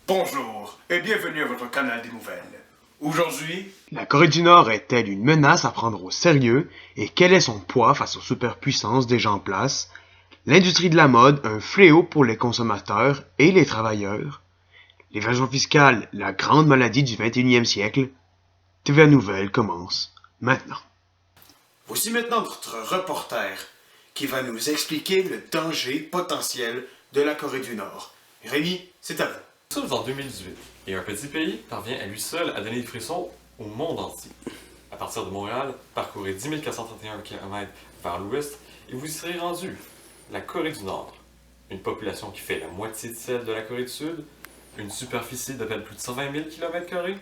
Bonjour et bienvenue à votre canal des nouvelles. Aujourd'hui, La Corée du Nord est-elle une menace à prendre au sérieux et quel est son poids face aux superpuissances déjà en place? L'industrie de la mode, un fléau pour les consommateurs et les travailleurs? L'évasion fiscale, la grande maladie du 21e siècle? TVA Nouvelles commence maintenant. voici maintenant notre reporter qui va nous expliquer le danger potentiel de la Corée du Nord. Rémi, c'est à vous. Nous sommes en 2018 et un petit pays parvient à lui seul à donner des frissons au monde entier. À partir de Montréal, parcourez 10 431 km vers l'ouest et vous y serez rendu. La Corée du Nord, une population qui fait la moitié de celle de la Corée du Sud, une superficie de plus de 120 000 km²,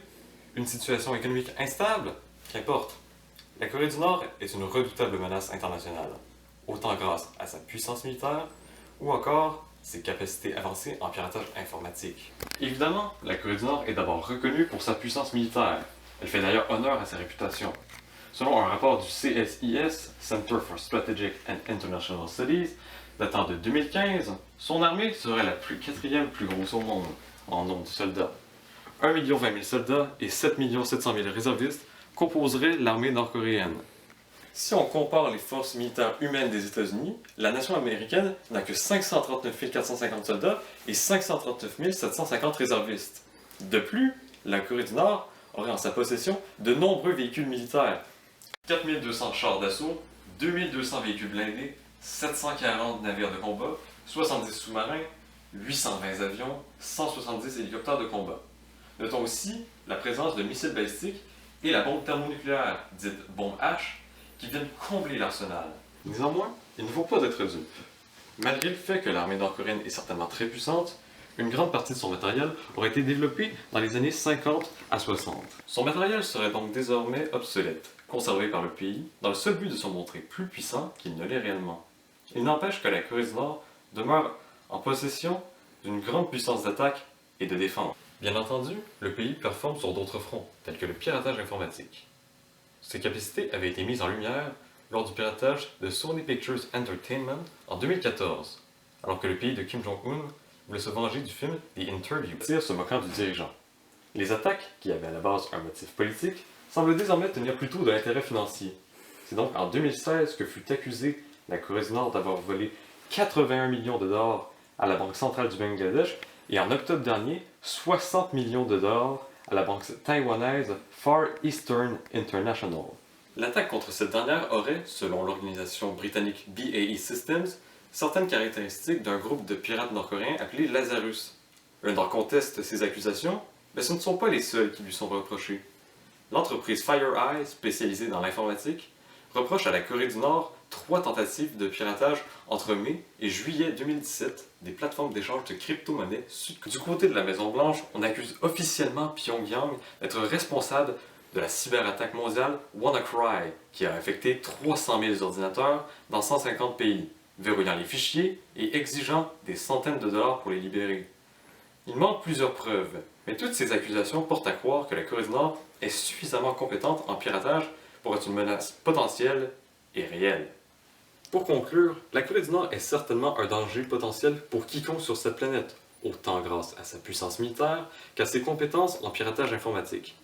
une situation économique instable, qu'importe. La Corée du Nord est une redoutable menace internationale, autant grâce à sa puissance militaire ou encore ses capacités avancées en piratage informatique. Évidemment, la Corée du Nord est d'abord reconnue pour sa puissance militaire. Elle fait d'ailleurs honneur à sa réputation. Selon un rapport du CSIS, Center for Strategic and International Studies, datant de 2015, son armée serait la quatrième plus grosse au monde en nombre de soldats. 1 20 000 soldats et 7 700 000 réservistes composeraient l'armée nord-coréenne. Si on compare les forces militaires humaines des États-Unis, la nation américaine n'a que 539 450 soldats et 539 750 réservistes. De plus, la Corée du Nord aurait en sa possession de nombreux véhicules militaires. 4 200 chars d'assaut, 2 200 véhicules blindés, 740 navires de combat, 70 sous-marins, 820 avions, 170 hélicoptères de combat. Notons aussi la présence de missiles balistiques et la bombe thermonucléaire, dite bombe H, qui viennent combler l'arsenal. Néanmoins, il ne faut pas être dupe. Malgré le fait que l'armée nord-coréenne est certainement très puissante, une grande partie de son matériel aurait été développé dans les années 50 à 60. Son matériel serait donc désormais obsolète, conservé par le pays, dans le seul but de se montrer plus puissant qu'il ne l'est réellement. Il n'empêche que la Corée du Nord demeure en possession d'une grande puissance d'attaque et de défense. Bien entendu, le pays performe sur d'autres fronts, tels que le piratage informatique. Ces capacités avaient été mises en lumière lors du piratage de Sony Pictures Entertainment en 2014, alors que le pays de Kim Jong-un voulait se venger du film The Interview, se moquant du dirigeant. Les attaques, qui avaient à la base un motif politique, semblent désormais tenir plutôt de l'intérêt financier. C'est donc en 2016 que fut accusée la Corée du Nord d'avoir volé 81 millions de dollars à la Banque centrale du Bangladesh et en octobre dernier, 60 millions de dollars à la banque taïwanaise Far Eastern International. L'attaque contre cette dernière aurait, selon l'organisation britannique BAE Systems, certaines caractéristiques d'un groupe de pirates nord-coréens appelé Lazarus. Le Nord conteste ces accusations, mais ce ne sont pas les seuls qui lui sont reprochés. L'entreprise FireEye, spécialisée dans l'informatique, reproche à la Corée du Nord 3 tentatives de piratage entre mai et juillet 2017 des plateformes d'échange de crypto-monnaies sud-coréennes. Du côté de la Maison-Blanche, on accuse officiellement Pyongyang d'être responsable de la cyberattaque mondiale WannaCry, qui a affecté 300 000 ordinateurs dans 150 pays, verrouillant les fichiers et exigeant des centaines de dollars pour les libérer. Il manque plusieurs preuves, mais toutes ces accusations portent à croire que la Corée du Nord est suffisamment compétente en piratage pour être une menace potentielle et réelle. Pour conclure, la Corée du Nord est certainement un danger potentiel pour quiconque sur cette planète, autant grâce à sa puissance militaire qu'à ses compétences en piratage informatique.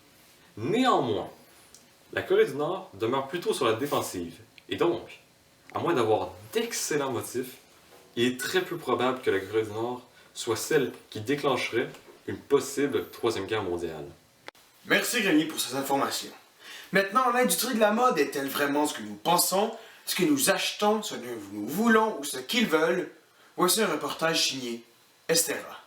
Néanmoins, la Corée du Nord demeure plutôt sur la défensive, et donc, à moins d'avoir d'excellents motifs, il est très peu probable que la Corée du Nord soit celle qui déclencherait une possible Troisième Guerre mondiale. Merci Rémi pour ces informations. Maintenant, l'industrie de la mode est-elle vraiment ce que nous pensons, ce que nous achetons, ce que nous voulons ou ce qu'ils veulent? Voici un reportage signé Estera.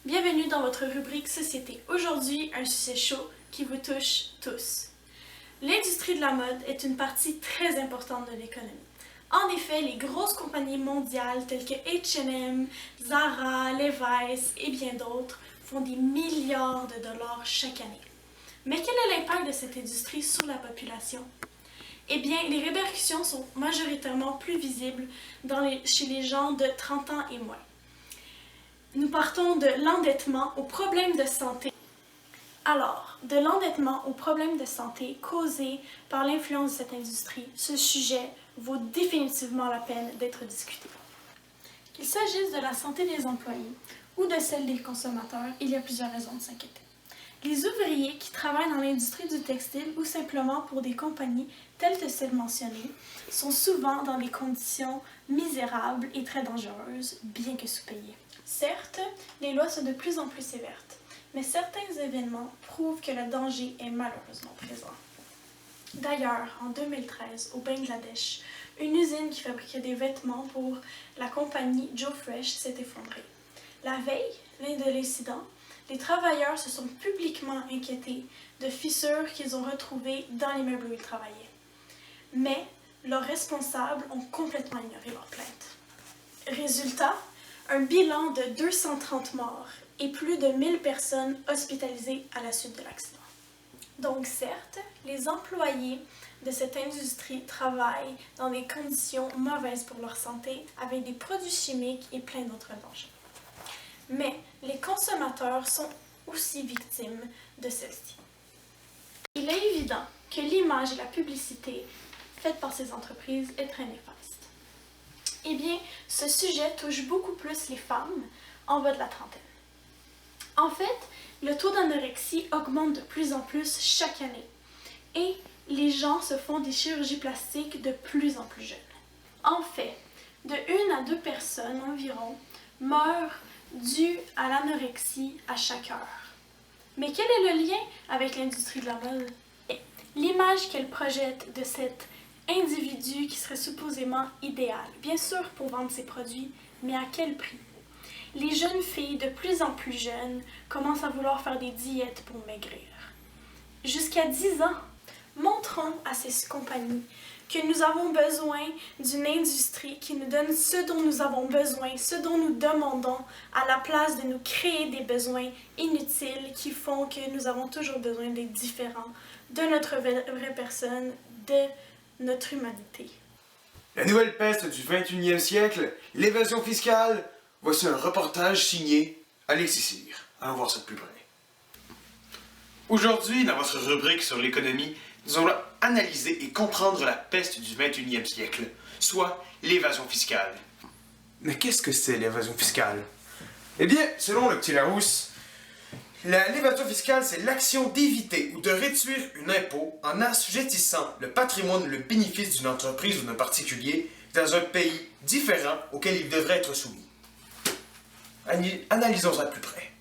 Bienvenue dans votre rubrique Société. Aujourd'hui, un sujet chaud qui vous touche tous. L'industrie de la mode est une partie très importante de l'économie. En effet, les grosses compagnies mondiales telles que H&M, Zara, Levi's et bien d'autres font des milliards de dollars chaque année. Mais quel est l'impact de cette industrie sur la population? Eh bien, les répercussions sont majoritairement plus visibles chez les gens de 30 ans et moins. Nous partons de l'endettement aux problèmes de santé. Alors, de l'endettement aux problèmes de santé causés par l'influence de cette industrie, ce sujet vaut définitivement la peine d'être discuté. Qu'il s'agisse de la santé des employés ou de celle des consommateurs, il y a plusieurs raisons de s'inquiéter. Les ouvriers qui travaillent dans l'industrie du textile ou simplement pour des compagnies telles que celles mentionnées sont souvent dans des conditions misérables et très dangereuses, bien que sous-payées. Certes, les lois sont de plus en plus sévères, mais certains événements prouvent que le danger est malheureusement présent. D'ailleurs, en 2013, au Bangladesh, une usine qui fabriquait des vêtements pour la compagnie Joe Fresh s'est effondrée. La veille, l'année de l'incident, les travailleurs se sont publiquement inquiétés de fissures qu'ils ont retrouvées dans les meubles où ils travaillaient. Mais leurs responsables ont complètement ignoré leurs plaintes. Résultat, un bilan de 230 morts et plus de 1000 personnes hospitalisées à la suite de l'accident. Donc certes, les employés de cette industrie travaillent dans des conditions mauvaises pour leur santé avec des produits chimiques et plein d'autres dangers. Mais les consommateurs sont aussi victimes de celle-ci. Il est évident que l'image et la publicité faites par ces entreprises est très néfaste. Eh bien, ce sujet touche beaucoup plus les femmes en bas de la trentaine. En fait, le taux d'anorexie augmente de plus en plus chaque année et les gens se font des chirurgies plastiques de plus en plus jeunes. En fait, de 1 à 2 personnes environ meurent dû à l'anorexie à chaque heure. Mais quel est le lien avec l'industrie de la mode? L'image qu'elle projette de cet individu qui serait supposément idéal, bien sûr pour vendre ses produits, mais à quel prix? Les jeunes filles de plus en plus jeunes commencent à vouloir faire des diètes pour maigrir. Jusqu'à 10 ans, montrons à ces compagnies que nous avons besoin d'une industrie qui nous donne ce dont nous avons besoin, ce dont nous demandons, à la place de nous créer des besoins inutiles qui font que nous avons toujours besoin d'être différents de notre vraie personne, de notre humanité. La nouvelle peste du 21e siècle, l'évasion fiscale. Voici un reportage signé Alexis Cyr. Allons voir ça de plus près. Aujourd'hui, dans votre rubrique sur l'économie, nous allons analyser et comprendre la peste du 21e siècle, soit l'évasion fiscale. Mais qu'est-ce que c'est l'évasion fiscale? Eh bien, selon le petit Larousse, l'évasion fiscale, c'est l'action d'éviter ou de réduire un impôt en assujettissant le patrimoine ou le bénéfice d'une entreprise ou d'un particulier dans un pays différent auquel il devrait être soumis. Analysons ça de plus près.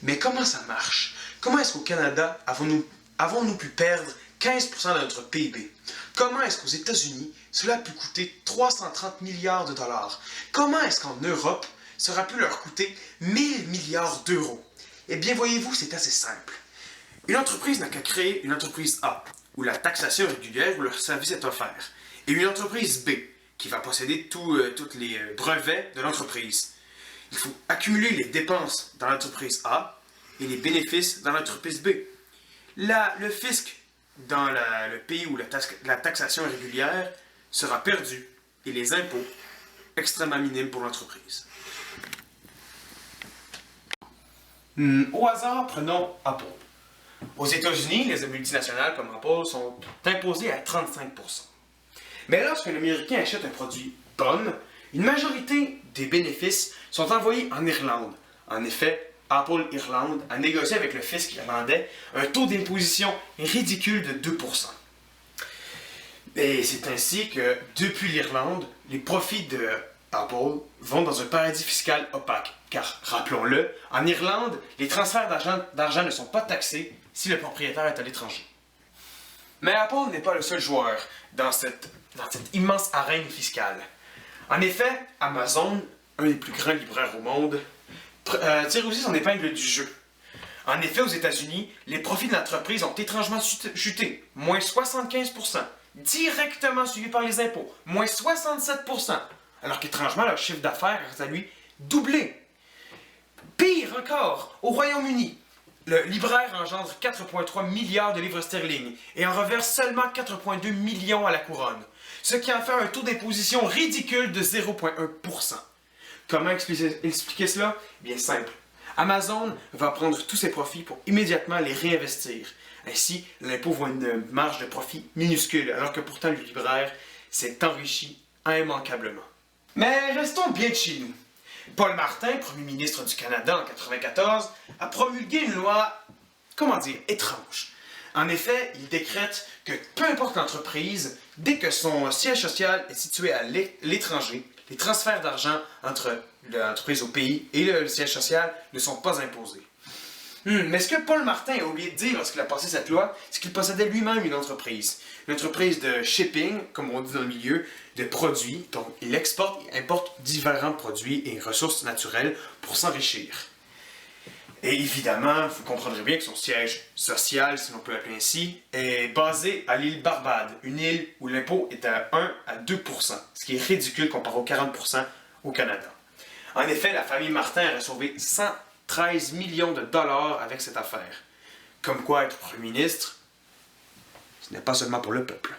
Mais comment ça marche? Comment est-ce qu'au Canada avons-nous pu perdre 15% de notre PIB? Comment est-ce qu'aux États-Unis, cela a pu coûter 330 milliards de dollars? Comment est-ce qu'en Europe, ça aura pu leur coûter 1000 milliards d'euros? Eh bien, voyez-vous, c'est assez simple. Une entreprise n'a qu'à créer une entreprise A, où la taxation est régulière, où leur service est offert, et une entreprise B, qui va posséder tous les brevets de l'entreprise. Il faut accumuler les dépenses dans l'entreprise A et les bénéfices dans l'entreprise B. Le fisc dans le pays où la taxation est régulière sera perdu et les impôts extrêmement minimes pour l'entreprise. Au hasard, prenons Apple. Aux États-Unis, les multinationales comme Apple sont imposées à 35%. Mais lorsqu'un Américain achète un produit pomme, une majorité des bénéfices sont envoyés en Irlande. En effet, Apple Irlande a négocié avec le fisc irlandais un taux d'imposition ridicule de 2%. Et c'est ainsi que, depuis l'Irlande, les profits de Apple vont dans un paradis fiscal opaque. Car, rappelons-le, en Irlande, les transferts d'argent ne sont pas taxés si le propriétaire est à l'étranger. Mais Apple n'est pas le seul joueur dans cette immense arène fiscale. En effet, Amazon, un des plus grands libraires au monde, tire aussi son épingle du jeu. En effet, aux États-Unis, les profits de l'entreprise ont étrangement chuté, moins 75%, directement suivi par les impôts, moins 67%, alors qu'étrangement, leur chiffre d'affaires a, quant à lui, doublé. Pire encore, au Royaume-Uni, le libraire engendre 4,3 milliards de livres sterling et en reverse seulement 4,2 millions à la couronne, ce qui en fait un taux d'imposition ridicule de 0,1%. Comment expliquer cela? Bien simple. Amazon va prendre tous ses profits pour immédiatement les réinvestir. Ainsi, l'impôt voit une marge de profit minuscule, alors que pourtant le libraire s'est enrichi immanquablement. Mais restons bien de chez nous. Paul Martin, premier ministre du Canada en 1994, a promulgué une loi, étrange. En effet, il décrète que peu importe l'entreprise, dès que son siège social est situé à l'étranger, les transferts d'argent entre l'entreprise au pays et le siège social ne sont pas imposés. Mais ce que Paul Martin a oublié de dire lorsqu'il a passé cette loi, c'est qu'il possédait lui-même une entreprise. Une entreprise de shipping, comme on dit dans le milieu, de produits. Donc, il exporte et importe différents produits et ressources naturelles pour s'enrichir. Et évidemment, vous comprendrez bien que son siège social, si l'on peut l'appeler ainsi, est basé à l'île Barbade, une île où l'impôt est à 1 à 2%, ce qui est ridicule comparé aux 40% au Canada. En effet, la famille Martin a sauvé 113 millions de dollars avec cette affaire. Comme quoi, être Premier ministre, ce n'est pas seulement pour le peuple.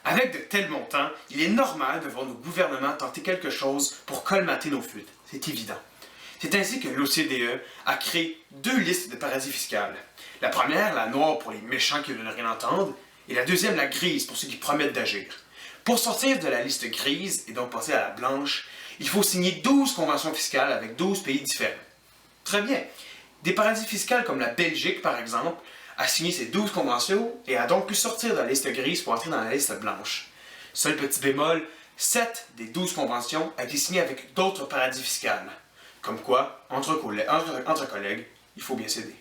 Avec de tels montants, il est normal de voir nos gouvernements tenter quelque chose pour colmater nos fuites. C'est évident. C'est ainsi que l'OCDE a créé 2 listes de paradis fiscaux. La première, la noire pour les méchants qui ne veulent rien entendre, et la deuxième, la grise pour ceux qui promettent d'agir. Pour sortir de la liste grise et donc passer à la blanche, il faut signer 12 conventions fiscales avec 12 pays différents. Très bien. Des paradis fiscaux comme la Belgique, par exemple, a signé ces 12 conventions et a donc pu sortir de la liste grise pour entrer dans la liste blanche. Seul petit bémol, 7 des 12 conventions ont été signées avec d'autres paradis fiscaux. Comme quoi, entre collègues, il faut bien s'aider.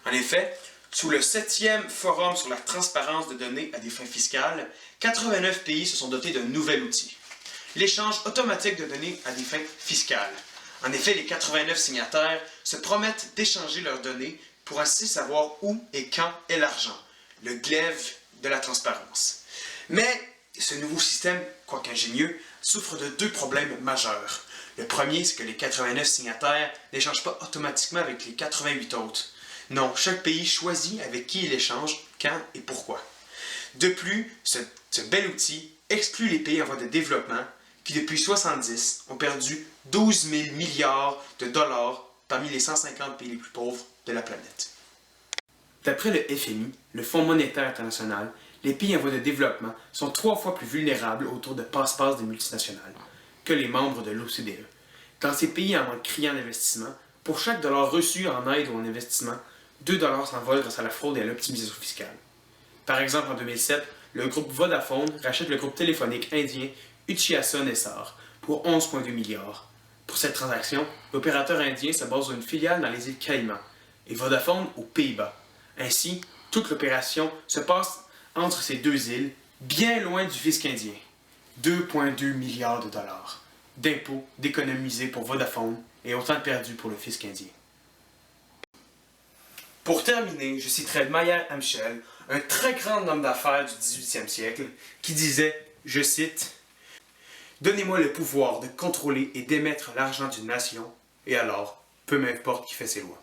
En effet, sous le 7e Forum sur la transparence de données à des fins fiscales, 89 pays se sont dotés d'un nouvel outil. L'échange automatique de données à des fins fiscales. En effet, les 89 signataires se promettent d'échanger leurs données pour ainsi savoir où et quand est l'argent, le glaive de la transparence. Mais ce nouveau système, quoique ingénieux, souffre de 2 problèmes majeurs. Le premier, c'est que les 89 signataires n'échangent pas automatiquement avec les 88 autres. Non, chaque pays choisit avec qui il échange, quand et pourquoi. De plus, ce bel outil exclut les pays en voie de développement qui, depuis 1970, ont perdu 12 000 milliards de dollars parmi les 150 pays les plus pauvres de la planète. D'après le FMI, le Fonds monétaire international, les pays en voie de développement sont 3 fois plus vulnérables autour de passe-passe des multinationales que les membres de l'OCDE. Dans ces pays en manque criant d'investissement, pour chaque dollar reçu en aide ou en investissement, 2 dollars s'envolent grâce à la fraude et à l'optimisation fiscale. Par exemple, en 2007, le groupe Vodafone rachète le groupe téléphonique indien Hutchison SR pour 11,2 milliards. Pour cette transaction, l'opérateur indien se base sur une filiale dans les îles Caïmans et Vodafone aux Pays-Bas. Ainsi, toute l'opération se passe entre ces 2 îles, bien loin du fisc indien. 2,2 milliards de dollars d'impôts d'économiser pour Vodafone et autant de perdus pour le fisc indien. Pour terminer, je citerai Mayer Amschel, un très grand homme d'affaires du 18e siècle, qui disait, je cite, « Donnez-moi le pouvoir de contrôler et d'émettre l'argent d'une nation, et alors, peu m'importe qui fait ses lois. »